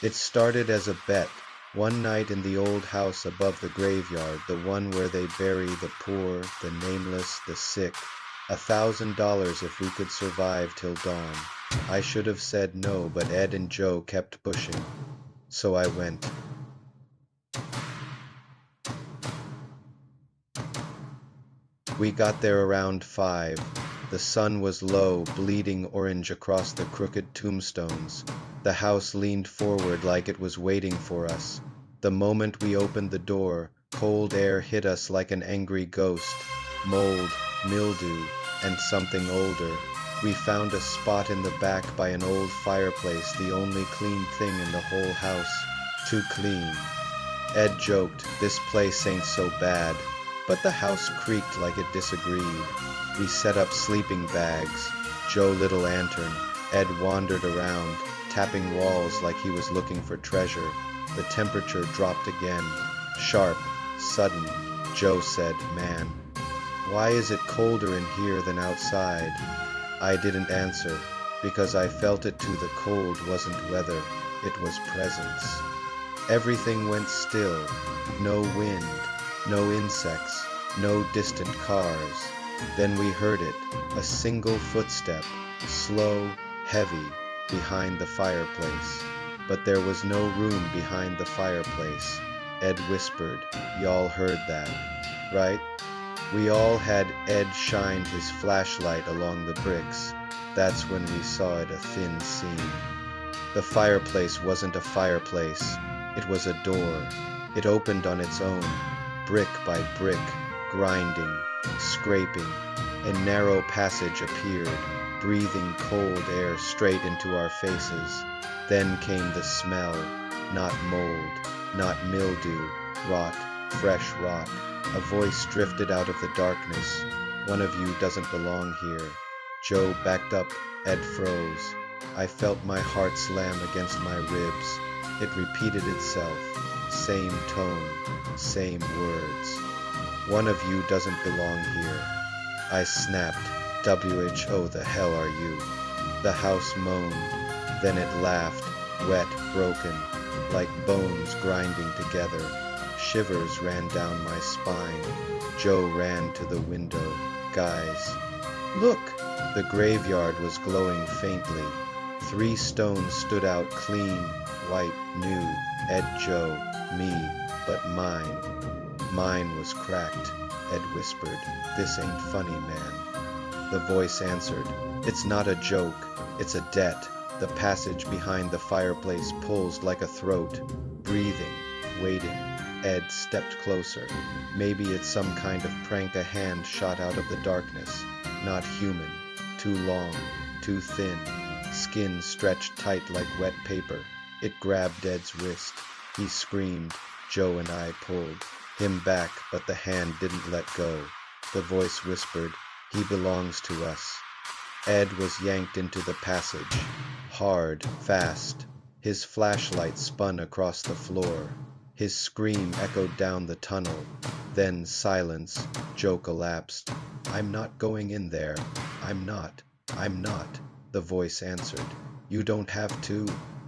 It started as a bet. One night in the old house above the graveyard, the one where they bury the poor, the nameless, the sick, $1,000 if we could survive till dawn. I should have said no, but Ed and Joe kept pushing. So I went. We got there around 5. The sun was low, bleeding orange across the crooked tombstones. The house leaned forward like it was waiting for us. The moment we opened the door, cold air hit us like an angry ghost. Mold, mildew, and something older. We found a spot in the back by an old fireplace, the only clean thing in the whole house. Too clean. Ed joked, "This place ain't so bad." But the house creaked like it disagreed. We set up sleeping bags. Joe lit a lantern. Ed wandered around, tapping walls like he was looking for treasure. The temperature dropped again. Sharp, sudden. Joe said, "Man, why is it colder in here than outside?" I didn't answer, because I felt it too. The cold wasn't weather, it was presence. Everything went still. No wind. No insects, no distant cars. Then we heard it, a single footstep, slow, heavy, behind the fireplace. But there was no room behind the fireplace. Ed whispered, "Y'all heard that, right?" We all had. Ed shined his flashlight along the bricks. That's when we saw it, a thin seam. The fireplace wasn't a fireplace. It was a door. It opened on its own. Brick by brick, grinding, scraping. A narrow passage appeared, breathing cold air straight into our faces. Then came the smell, not mold, not mildew, rot, fresh rot. A voice drifted out of the darkness. "One of you doesn't belong here." Joe backed up. Ed froze. I felt my heart slam against my ribs. It repeated itself. Same tone, same words. "One of you doesn't belong here." I snapped. "WHO the hell are you?" The house moaned. Then it laughed, wet, broken, like bones grinding together. Shivers ran down my spine. Joe ran to the window. "Guys, look!" The graveyard was glowing faintly. 3 stones stood out clean, white, new. Ed, Joe, me, but mine was cracked. Ed whispered, "This ain't funny, man." The voice answered, "It's not a joke, it's a debt." The passage behind the fireplace pulsed like a throat, breathing, waiting. Ed stepped closer. Maybe it's some kind of prank. A hand shot out of the darkness. Not human, too long, too thin, skin stretched tight like wet paper. It grabbed Ed's wrist. He screamed. Joe and I pulled him back, but the hand didn't let go. The voice whispered, "He belongs to us." Ed was yanked into the passage. Hard, fast. His flashlight spun across the floor. His scream echoed down the tunnel. Then silence. Joe collapsed. "I'm not going in there. I'm not. The voice answered. "You don't have to.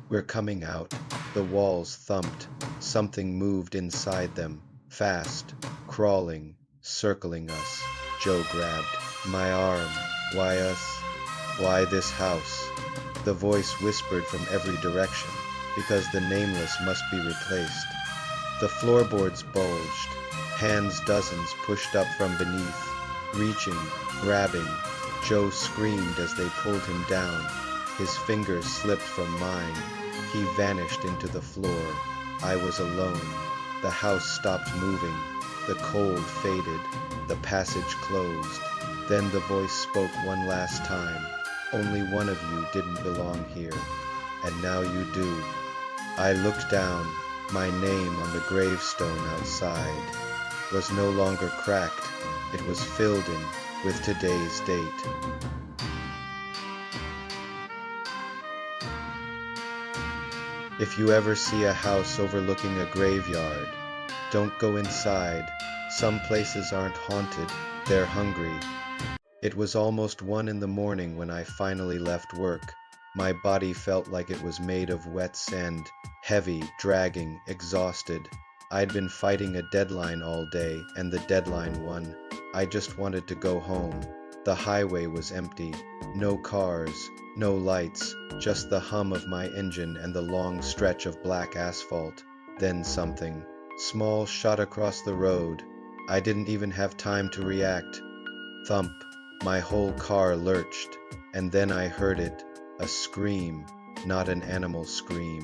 We're coming out." The walls thumped. Something moved inside them. Fast. Crawling. Circling us. Joe grabbed my arm. "Why us? Why this house?" The voice whispered from every direction. "Because the nameless must be replaced." The floorboards bulged. Hands, dozens, pushed up from beneath, reaching, grabbing. Joe screamed as they pulled him down. His fingers slipped from mine. He vanished into the floor. I was alone. The house stopped moving. The cold faded. The passage closed. Then the voice spoke one last time. "Only one of you didn't belong here. And now you do." I looked down. My name on the gravestone outside was no longer cracked. It was filled in with today's date. If you ever see a house overlooking a graveyard, don't go inside. Some places aren't haunted, they're hungry. It was almost 1 in the morning when I finally left work. My body felt like it was made of wet sand, heavy, dragging, exhausted. I'd been fighting a deadline all day, and the deadline won. I just wanted to go home. The highway was empty. No cars, no lights, just the hum of my engine and the long stretch of black asphalt. Then something small shot across the road. I didn't even have time to react. Thump. My whole car lurched, and then I heard it. A scream, not an animal scream.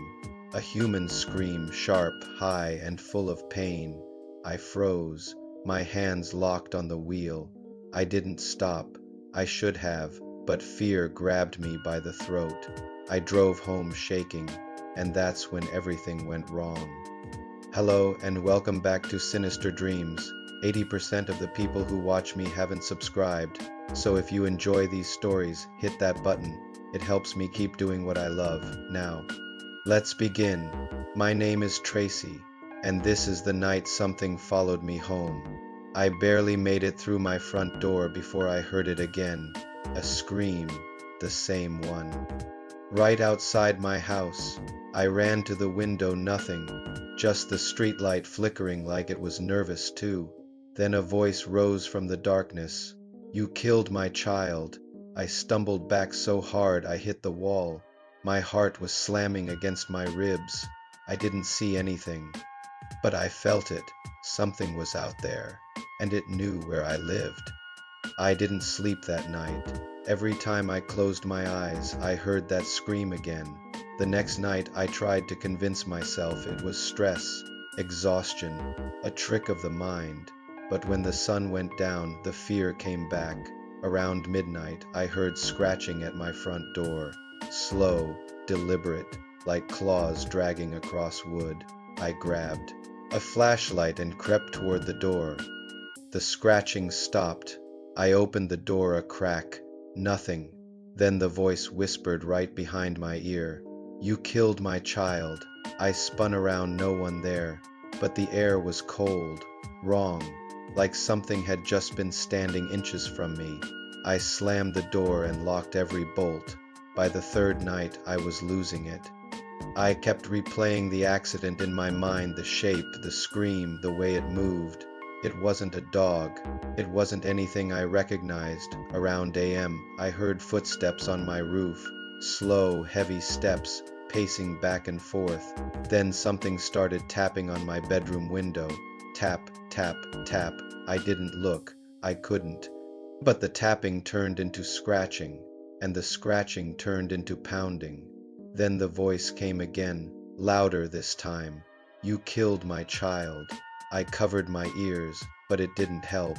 A human scream, sharp, high, and full of pain. I froze, my hands locked on the wheel. I didn't stop. I should have, but fear grabbed me by the throat. I drove home shaking, and that's when everything went wrong. Hello and welcome back to Sinister Dreams. 80% of the people who watch me haven't subscribed, so if you enjoy these stories, hit that button. It helps me keep doing what I love. Now, let's begin. My name is Tracy, and this is the night something followed me home. I barely made it through my front door before I heard it again. A scream, the same one. Right outside my house. I ran to the window, nothing, just the streetlight flickering like it was nervous too. Then a voice rose from the darkness. "You killed my child." I stumbled back so hard I hit the wall. My heart was slamming against my ribs. I didn't see anything, but I felt it. Something was out there, and it knew where I lived. I didn't sleep that night. Every time I closed my eyes, I heard that scream again. The next night I tried to convince myself it was stress, exhaustion, a trick of the mind. But when the sun went down, the fear came back. Around midnight, I heard scratching at my front door. Slow, deliberate, like claws dragging across wood. I grabbed a flashlight and crept toward the door. The scratching stopped. I opened the door a crack. Nothing. Then the voice whispered right behind my ear. "You killed my child." I spun around, no one there, but the air was cold, wrong, like something had just been standing inches from me. I slammed the door and locked every bolt. By the third night, I was losing it. I kept replaying the accident in my mind, the shape, the scream, the way it moved. It wasn't a dog. It wasn't anything I recognized. Around AM, I heard footsteps on my roof. Slow, heavy steps, pacing back and forth. Then something started tapping on my bedroom window. Tap, tap, tap. I didn't look. I couldn't. But the tapping turned into scratching, and the scratching turned into pounding. Then the voice came again, louder this time. "You killed my child." I covered my ears, but it didn't help.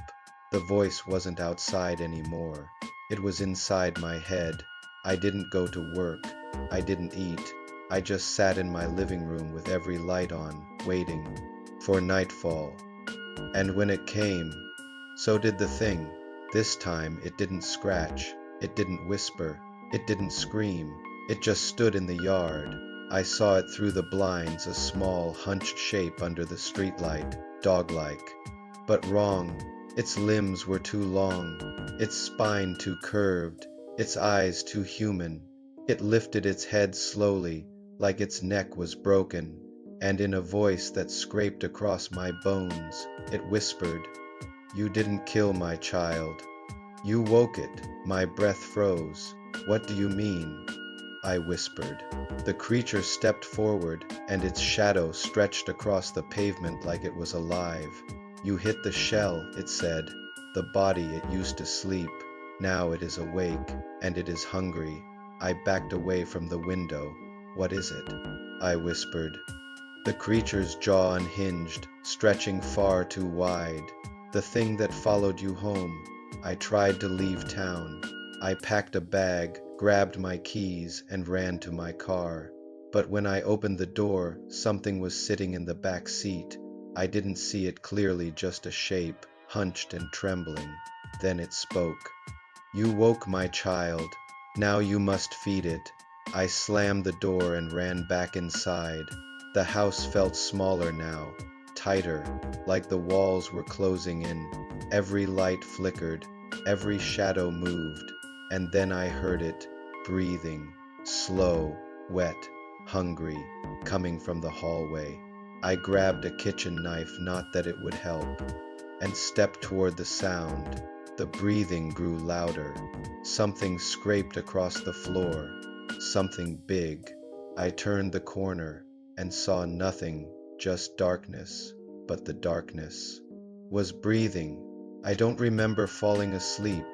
The voice wasn't outside anymore. It was inside my head. I didn't go to work. I didn't eat. I just sat in my living room with every light on, waiting for nightfall. And when it came, so did the thing. This time it didn't scratch. It didn't whisper. It didn't scream. It just stood in the yard. I saw it through the blinds, a small, hunched shape under the streetlight, dog-like. But wrong. Its limbs were too long, its spine too curved, its eyes too human. It lifted its head slowly, like its neck was broken, and in a voice that scraped across my bones, it whispered, "You didn't kill my child. You woke it." My breath froze. "What do you mean?" I whispered. The creature stepped forward, and its shadow stretched across the pavement like it was alive. "You hit the shell," it said. "The body it used to sleep. Now it is awake, and it is hungry." I backed away from the window. "What is it?" I whispered. The creature's jaw unhinged, stretching far too wide. "The thing that followed you home." I tried to leave town. I packed a bag, grabbed my keys, and ran to my car. But when I opened the door, something was sitting in the back seat. I didn't see it clearly, just a shape, hunched and trembling. Then it spoke. "You woke my child. Now you must feed it." I slammed the door and ran back inside. The house felt smaller now, tighter, like the walls were closing in. Every light flickered, every shadow moved. And then I heard it, breathing, slow, wet, hungry, coming from the hallway. I grabbed a kitchen knife, not that it would help, and stepped toward the sound. The breathing grew louder. Something scraped across the floor, something big. I turned the corner and saw nothing, just darkness. But the darkness was breathing. I don't remember falling asleep,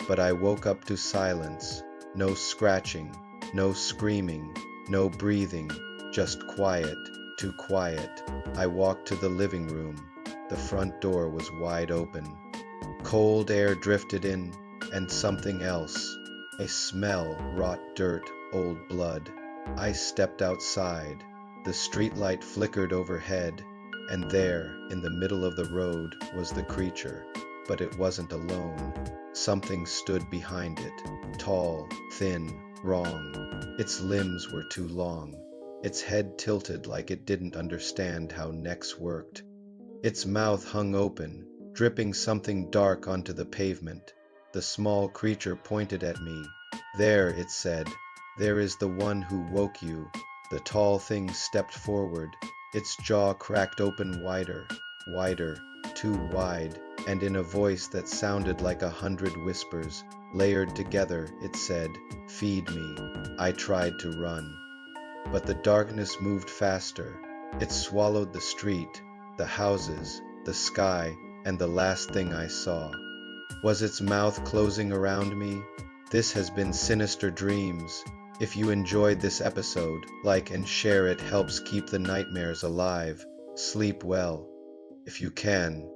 but I woke up to silence. No scratching, no screaming, no breathing, just quiet, too quiet. I walked to the living room. The front door was wide open. Cold air drifted in, and something else. A smell, rot dirt, old blood. I stepped outside. The streetlight flickered overhead, and there, in the middle of the road, was the creature. But it wasn't alone. Something stood behind it, tall, thin, wrong. Its limbs were too long. Its head tilted like it didn't understand how necks worked. Its mouth hung open, dripping something dark onto the pavement. The small creature pointed at me. "There," it said, "there is the one who woke you." The tall thing stepped forward. Its jaw cracked open wider, wider, too wide, and in a voice that sounded like 100 whispers, layered together, it said, "Feed me." I tried to run, but the darkness moved faster. It swallowed the street, the houses, the sky, and the last thing I saw was its mouth closing around me. This has been Sinister Dreams. If you enjoyed this episode, like and share it helps keep the nightmares alive. Sleep well, if you can.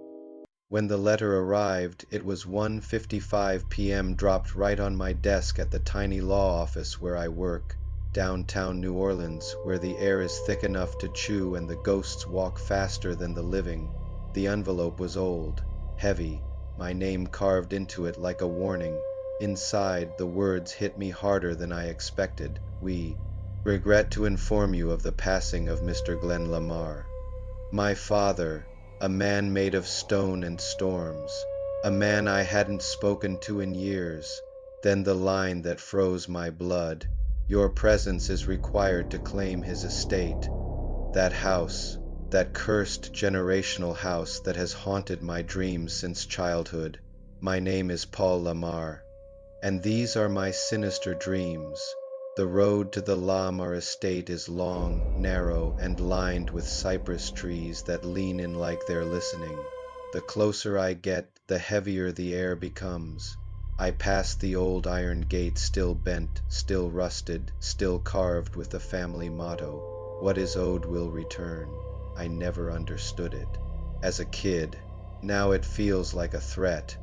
When the letter arrived, it was 1:55 p.m. dropped right on my desk at the tiny law office where I work, downtown New Orleans, where the air is thick enough to chew and the ghosts walk faster than the living. The envelope was old, heavy, my name carved into it like a warning. Inside, the words hit me harder than I expected. "We regret to inform you of the passing of Mr. Glenn Lamar. My father, a man made of stone and storms, a man I hadn't spoken to in years." Then the line that froze my blood: "Your presence is required to claim his estate." That house, that cursed generational house that has haunted my dreams since childhood. My name is Paul Lamar, and these are my sinister dreams. The road to the Lamar estate is long, narrow, and lined with cypress trees that lean in like they're listening. The closer I get, the heavier the air becomes. I pass the old iron gate, still bent, still rusted, still carved with the family motto, "What is owed will return." I never understood it as a kid. Now it feels like a threat.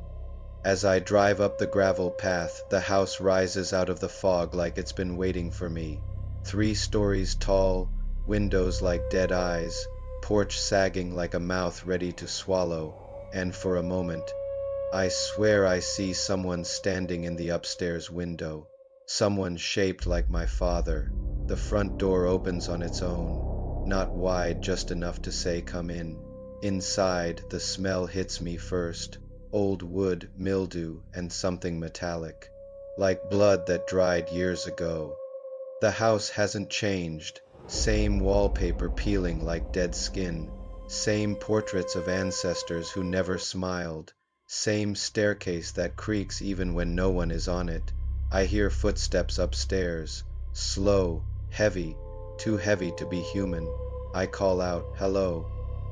As I drive up the gravel path, the house rises out of the fog like it's been waiting for me. 3 stories tall, windows like dead eyes, porch sagging like a mouth ready to swallow, and for a moment, I swear I see someone standing in the upstairs window. Someone shaped like my father. The front door opens on its own, not wide, just enough to say, "Come in." Inside, the smell hits me first. Old wood, mildew, and something metallic, like blood that dried years ago. The house hasn't changed. Same wallpaper peeling like dead skin. Same portraits of ancestors who never smiled. Same staircase that creaks even when no one is on it. I hear footsteps upstairs. Slow, heavy, too heavy to be human. I call out, "Hello."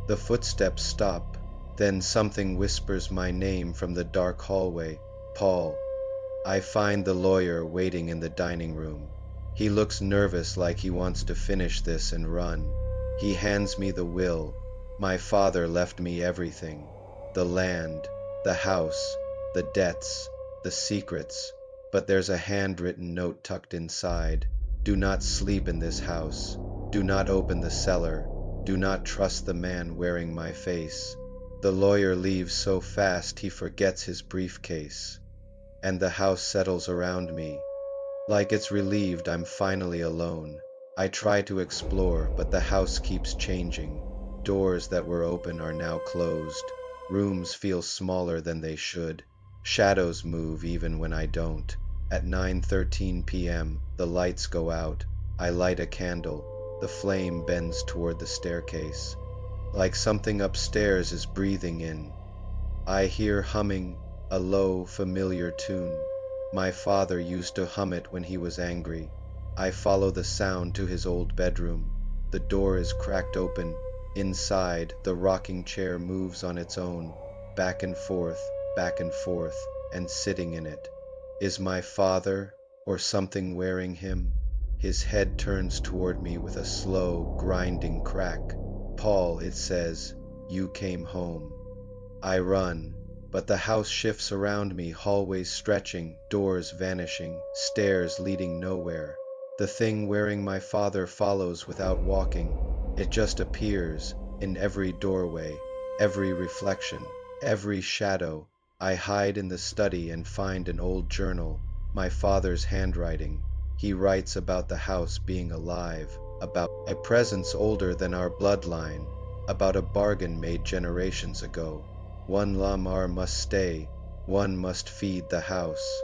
The footsteps stop. Then something whispers my name from the dark hallway, "Paul." I find the lawyer waiting in the dining room. He looks nervous, like he wants to finish this and run. He hands me the will. My father left me everything: the land, the house, the debts, the secrets. But there's a handwritten note tucked inside. "Do not sleep in this house. Do not open the cellar. Do not trust the man wearing my face." The lawyer leaves so fast he forgets his briefcase, and the house settles around me. Like it's relieved I'm finally alone. I try to explore, but the house keeps changing. Doors that were open are now closed. Rooms feel smaller than they should. Shadows move even when I don't. At 9:13 p.m., the lights go out. I light a candle. The flame bends toward the staircase, like something upstairs is breathing in. I hear humming, a low, familiar tune. My father used to hum it when he was angry. I follow the sound to his old bedroom. The door is cracked open. Inside, the rocking chair moves on its own, back and forth, and sitting in it. Is my father, or something wearing him? His head turns toward me with a slow, grinding crack. "Paul," it says, "you came home." I run, but the house shifts around me, hallways stretching, doors vanishing, stairs leading nowhere. The thing wearing my father follows without walking. It just appears, in every doorway, every reflection, every shadow. I hide in the study and find an old journal, my father's handwriting. He writes about the house being alive, about a presence older than our bloodline, about a bargain made generations ago. One Lamar must stay, one must feed the house,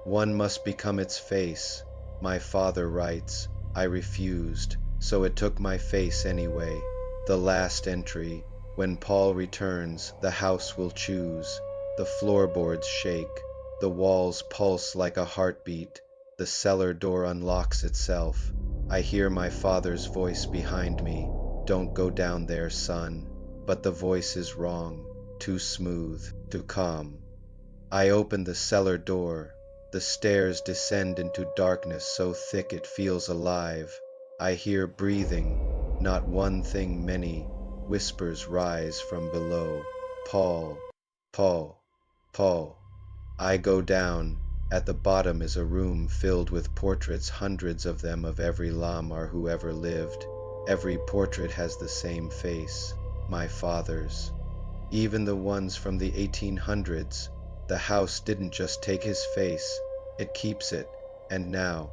one must become its face. My father writes, I refused, so it took my face anyway. The last entry, when Paul returns, the house will choose. The floorboards shake, the walls pulse like a heartbeat. The cellar door unlocks itself. I hear my father's voice behind me. Don't go down there, son. But the voice is wrong, too smooth, too calm. I open the cellar door. The stairs descend into darkness so thick it feels alive. I hear breathing, not one thing, many. Whispers rise from below. Paul, Paul, Paul. I go down. At the bottom is a room filled with portraits, hundreds of them, of every Lamar who ever lived. Every portrait has the same face, my father's. Even the ones from the 1800s. The house didn't just take his face, it keeps it, and now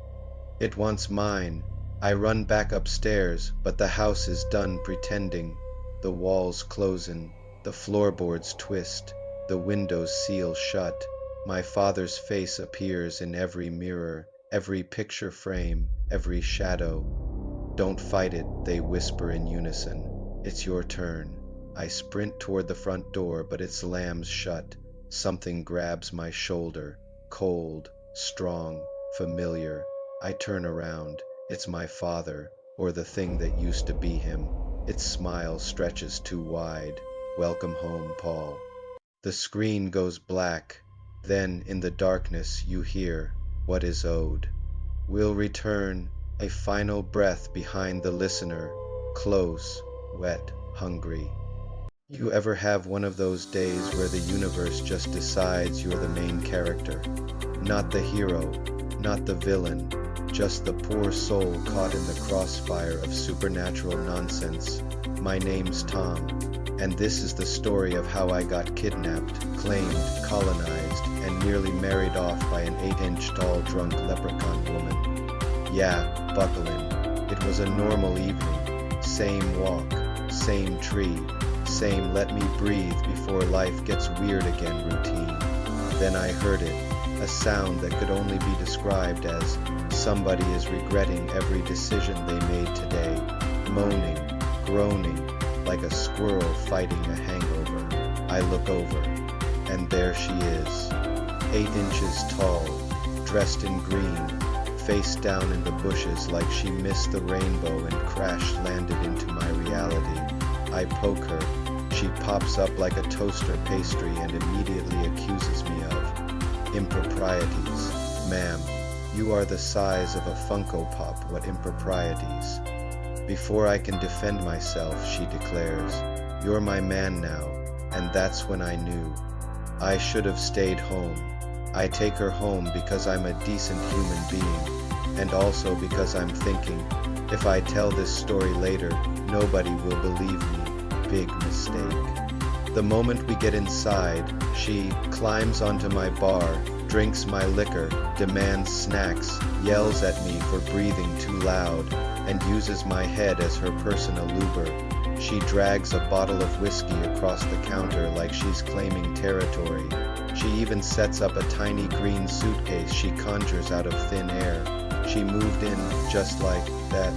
it wants mine. I run back upstairs, but the house is done pretending. The walls close in, the floorboards twist, the windows seal shut. My father's face appears in every mirror, every picture frame, every shadow. Don't fight it, they whisper in unison. It's your turn. I sprint toward the front door, but it slams shut. Something grabs my shoulder, cold, strong, familiar. I turn around. It's my father, or the thing that used to be him. Its smile stretches too wide. Welcome home, Paul. The screen goes black. Then, in the darkness, you hear what is owed. Will return, a final breath behind the listener, close, wet, hungry. You ever have one of those days where the universe just decides you're the main character? Not the hero, not the villain, just the poor soul caught in the crossfire of supernatural nonsense. My name's Tom, and this is the story of how I got kidnapped, claimed, colonized, and nearly married off by an 8-inch tall drunk leprechaun woman. Yeah, buckle in. It was a normal evening. Same walk, same tree, same let me breathe before life gets weird again routine. Then I heard it, a sound that could only be described as somebody is regretting every decision they made today, moaning, groaning, like a squirrel fighting a hangover. I look over, and there she is, 8 inches tall, dressed in green, face down in the bushes like she missed the rainbow and crash-landed into my reality. I poke her. She pops up like a toaster pastry and immediately accuses me of improprieties. Ma'am, you are the size of a Funko Pop. What improprieties? Before I can defend myself, she declares, you're my man now, and that's when I knew. I should have stayed home. I take her home because I'm a decent human being, and also because I'm thinking, if I tell this story later, nobody will believe me. Big mistake. The moment we get inside, she climbs onto my bar, drinks my liquor, demands snacks, yells at me for breathing too loud, and uses my head as her personal luber. She drags a bottle of whiskey across the counter like she's claiming territory. She even sets up a tiny green suitcase she conjures out of thin air. She moved in just like that.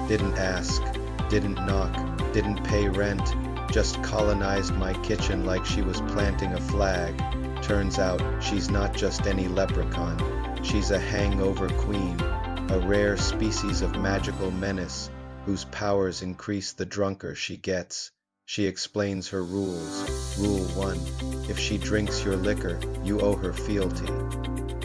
Didn't ask, didn't knock, didn't pay rent, just colonized my kitchen like she was planting a flag. Turns out she's not just any leprechaun, she's a hangover queen, a rare species of magical menace whose powers increase the drunker she gets. She explains her rules. Rule 1. If she drinks your liquor, you owe her fealty.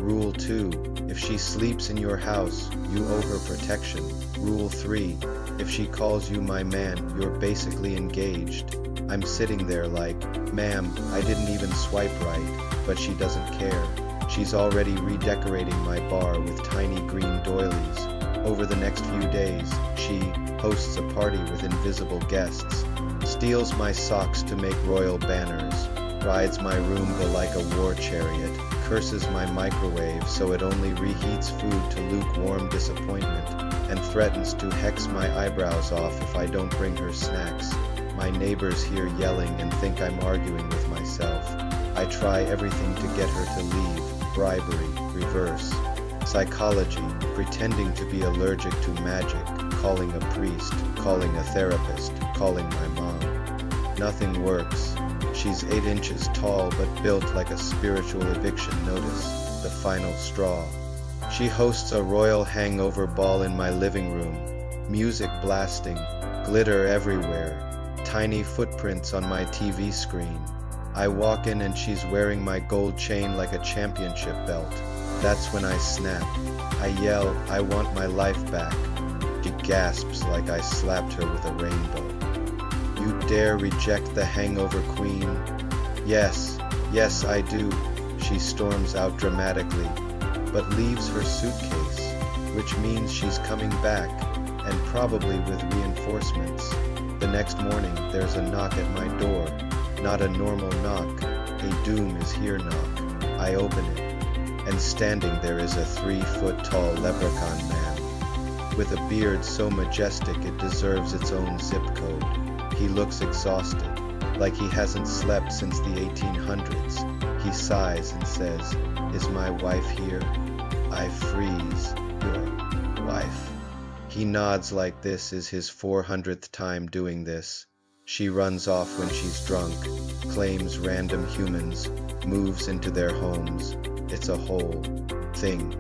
Rule 2. If she sleeps in your house, you owe her protection. Rule 3. If she calls you my man, you're basically engaged. I'm sitting there like, ma'am, I didn't even swipe right, but she doesn't care. She's already redecorating my bar with tiny green doilies. Over the next few days, she hosts a party with invisible guests, steals my socks to make royal banners, rides my Roomba like a war chariot, curses my microwave so it only reheats food to lukewarm disappointment, and threatens to hex my eyebrows off if I don't bring her snacks. My neighbors hear yelling and think I'm arguing with myself. I try everything to get her to leave. Bribery, reverse. Psychology, pretending to be allergic to magic, calling a priest, calling a therapist, calling my mom. Nothing works. She's 8 inches tall but built like a spiritual eviction notice, the final straw. She hosts a royal hangover ball in my living room, music blasting, glitter everywhere, tiny footprints on my TV screen. I walk in and she's wearing my gold chain like a championship belt. That's when I snap. I yell, I want my life back. She gasps like I slapped her with a rainbow. You dare reject the hangover queen? Yes, yes I do. She storms out dramatically, but leaves her suitcase, which means she's coming back, and probably with reinforcements. The next morning, there's a knock at my door. Not a normal knock, a doom is here knock. I open it, and standing there is a 3-foot-tall leprechaun man, with a beard so majestic it deserves its own zip code. He looks exhausted, like he hasn't slept since the 1800s. He sighs and says, "Is my wife here?" I freeze. "Your wife?" He nods like this is his 400th time doing this. She runs off when she's drunk, claims random humans, moves into their homes. It's a whole thing.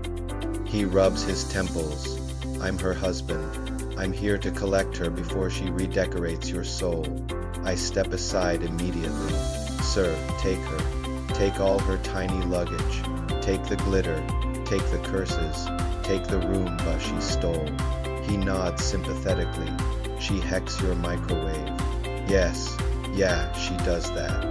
He rubs his temples. I'm her husband. I'm here to collect her before she redecorates your soul. I step aside immediately. Sir, take her. Take all her tiny luggage. Take the glitter. Take the curses. Take the Roomba she stole. He nods sympathetically. She hacks your microwave. Yes, yeah, she does that.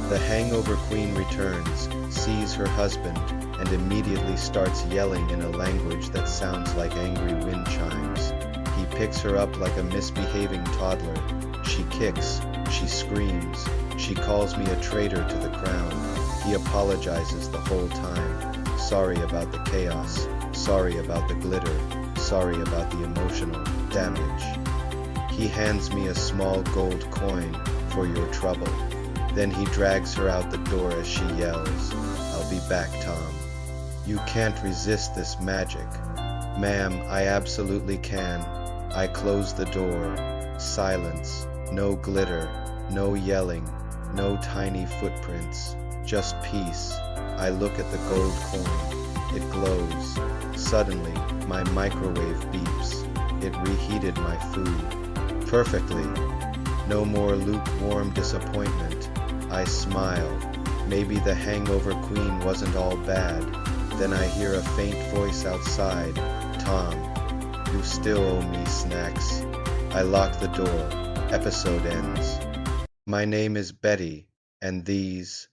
The hangover queen returns, sees her husband, and immediately starts yelling in a language that sounds like angry wind chimes. He picks her up like a misbehaving toddler. She kicks, she screams, she calls me a traitor to the crown. He apologizes the whole time. Sorry about the chaos, sorry about the glitter, sorry about the emotional damage. He hands me a small gold coin for your trouble. Then he drags her out the door as she yells, "I'll be back, Tom." You can't resist this magic. Ma'am, I absolutely can. I close the door. Silence. No glitter. No yelling. No tiny footprints. Just peace. I look at the gold coin. It glows. Suddenly, my microwave beeps. It reheated my food. Perfectly. No more lukewarm disappointment. I smile. Maybe the hangover queen wasn't all bad. Then I hear a faint voice outside. "Tom, you still owe me snacks." I lock the door. Episode ends. My name is Betty, and these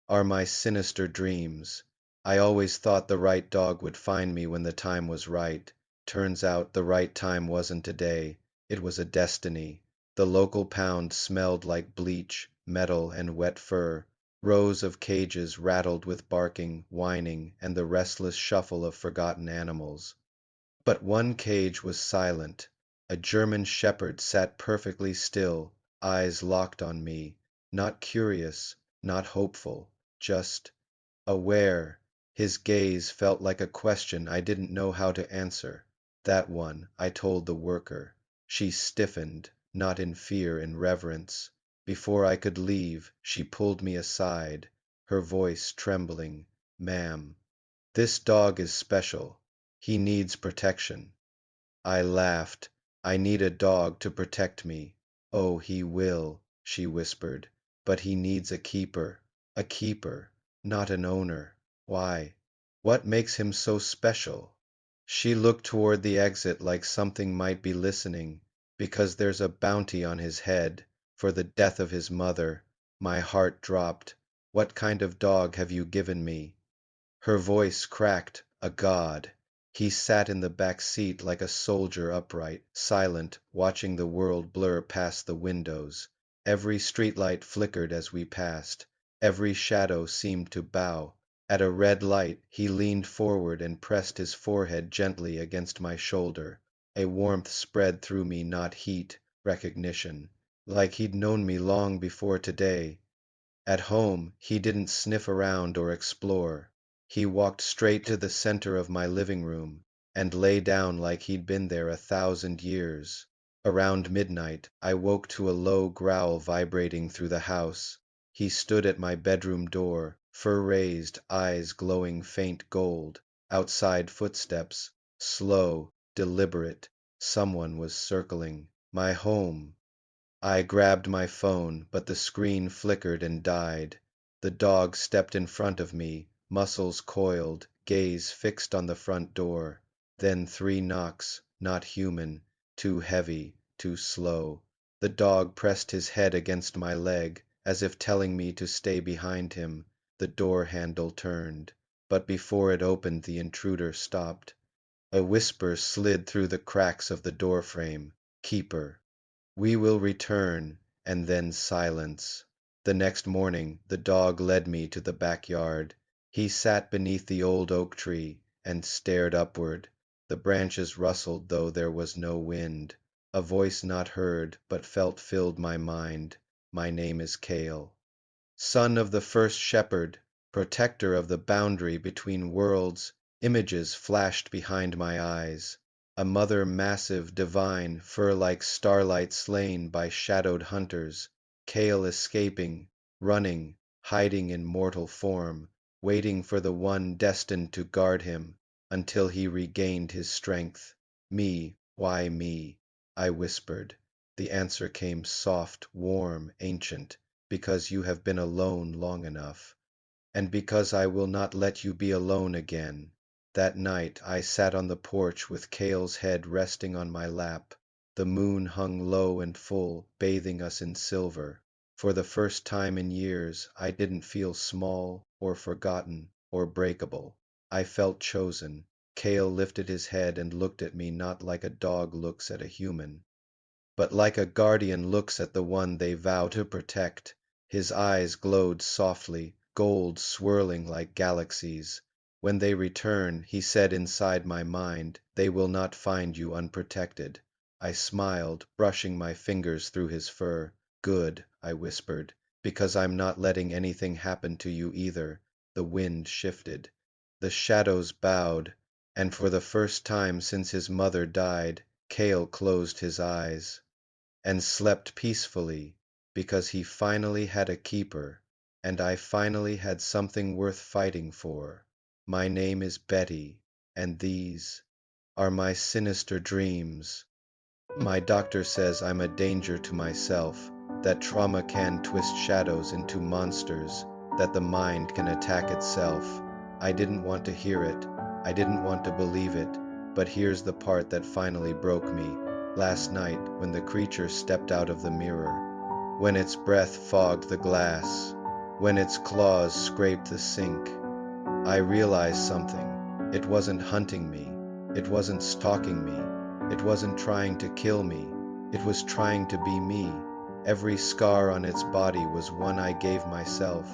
are my sinister dreams. I always thought the right dog would find me when the time was right. Turns out the right time wasn't today. It was a destiny. The local pound smelled like bleach, metal, and wet fur. Rows of cages rattled with barking, whining, and the restless shuffle of forgotten animals. But one cage was silent. A German shepherd sat perfectly still, eyes locked on me, not curious, not hopeful, just aware. His gaze felt like a question I didn't know how to answer. That one, I told the worker. She stiffened, not in fear, in reverence. Before I could leave, she pulled me aside, her voice trembling. "Ma'am, this dog is special. He needs protection." I laughed. "I need a dog to protect me." "Oh, he will," she whispered, "but he needs a keeper. A keeper, not an owner." "Why? What makes him so special?" She looked toward the exit like something might be listening. "Because there's a bounty on his head, for the death of his mother." My heart dropped. "What kind of dog have you given me?" Her voice cracked. "A god." He sat in the back seat like a soldier, upright, silent, watching the world blur past the windows. Every streetlight flickered as we passed. Every shadow seemed to bow. At a red light he leaned forward and pressed his forehead gently against my shoulder. A warmth spread through me, not heat, recognition. Like he'd known me long before today. At home, he didn't sniff around or explore. He walked straight to the center of my living room and lay down like he'd been there 1,000 years. Around midnight, I woke to a low growl vibrating through the house. He stood at my bedroom door, fur raised, eyes glowing faint gold. Outside footsteps, slow, deliberate. Someone was circling my home. I grabbed my phone, but the screen flickered and died. The dog stepped in front of me, muscles coiled, gaze fixed on the front door. Then 3 knocks, not human, too heavy, too slow. The dog pressed his head against my leg, as if telling me to stay behind him. The door handle turned, but before it opened the intruder stopped. A whisper slid through the cracks of the doorframe. "Keeper. We will return," and then silence. The next morning the dog led me to the backyard. He sat beneath the old oak tree and stared upward. The branches rustled though there was no wind. A voice not heard but felt filled my mind. "My name is Kale. Son of the first shepherd, protector of the boundary between worlds." Images flashed behind my eyes. A mother massive, divine, fur like starlight slain by shadowed hunters. Kale escaping, running, hiding in mortal form, waiting for the one destined to guard him until he regained his strength. "Me, why me?" I whispered. The answer came soft, warm, ancient. "Because you have been alone long enough. And because I will not let you be alone again." That night I sat on the porch with Kale's head resting on my lap. The moon hung low and full, bathing us in silver. For the first time in years I didn't feel small or forgotten or breakable. I felt chosen. Kale lifted his head and looked at me not like a dog looks at a human, but like a guardian looks at the one they vow to protect. His eyes glowed softly, gold swirling like galaxies. "When they return," he said inside my mind, "they will not find you unprotected." I smiled, brushing my fingers through his fur. "Good," I whispered, "because I'm not letting anything happen to you either." The wind shifted. The shadows bowed, and for the first time since his mother died, Kale closed his eyes and slept peacefully because he finally had a keeper, and I finally had something worth fighting for. My name is Betty, and these are my sinister dreams. My doctor says I'm a danger to myself, that trauma can twist shadows into monsters, that the mind can attack itself. I didn't want to hear it. I didn't want to believe it. But here's the part that finally broke me. Last night, when the creature stepped out of the mirror, when its breath fogged the glass, when its claws scraped the sink, I realized something. It wasn't hunting me. It wasn't stalking me. It wasn't trying to kill me. It was trying to be me. Every scar on its body was one I gave myself.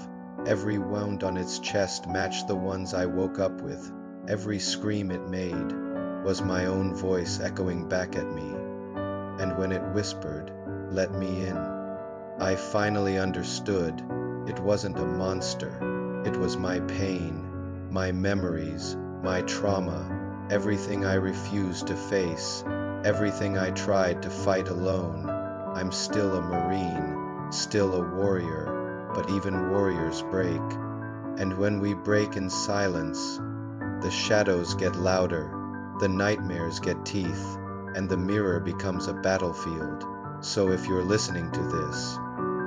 Every wound on its chest matched the ones I woke up with. Every scream it made was my own voice echoing back at me. And when it whispered, "Let me in," I finally understood. It wasn't a monster. It was my pain, my memories, my trauma, everything I refused to face. Everything I tried to fight alone, I'm still a Marine, still a warrior, but even warriors break. And when we break in silence, the shadows get louder, the nightmares get teeth, and the mirror becomes a battlefield. So if you're listening to this,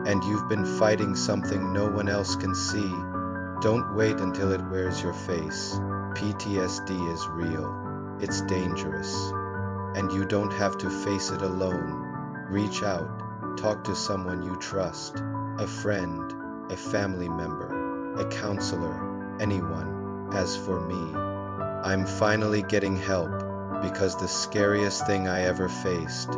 and you've been fighting something no one else can see, don't wait until it wears your face. PTSD is real, it's dangerous, and you don't have to face it alone. Reach out, talk to someone you trust, a friend, a family member, a counselor, anyone. As for me, I'm finally getting help, because the scariest thing I ever faced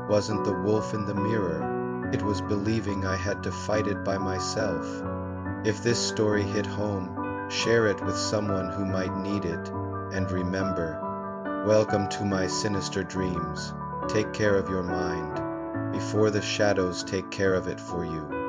wasn't the wolf in the mirror, it was believing I had to fight it by myself. If this story hit home, share it with someone who might need it, and remember, welcome to my sinister dreams. Take care of your mind, before the shadows take care of it for you.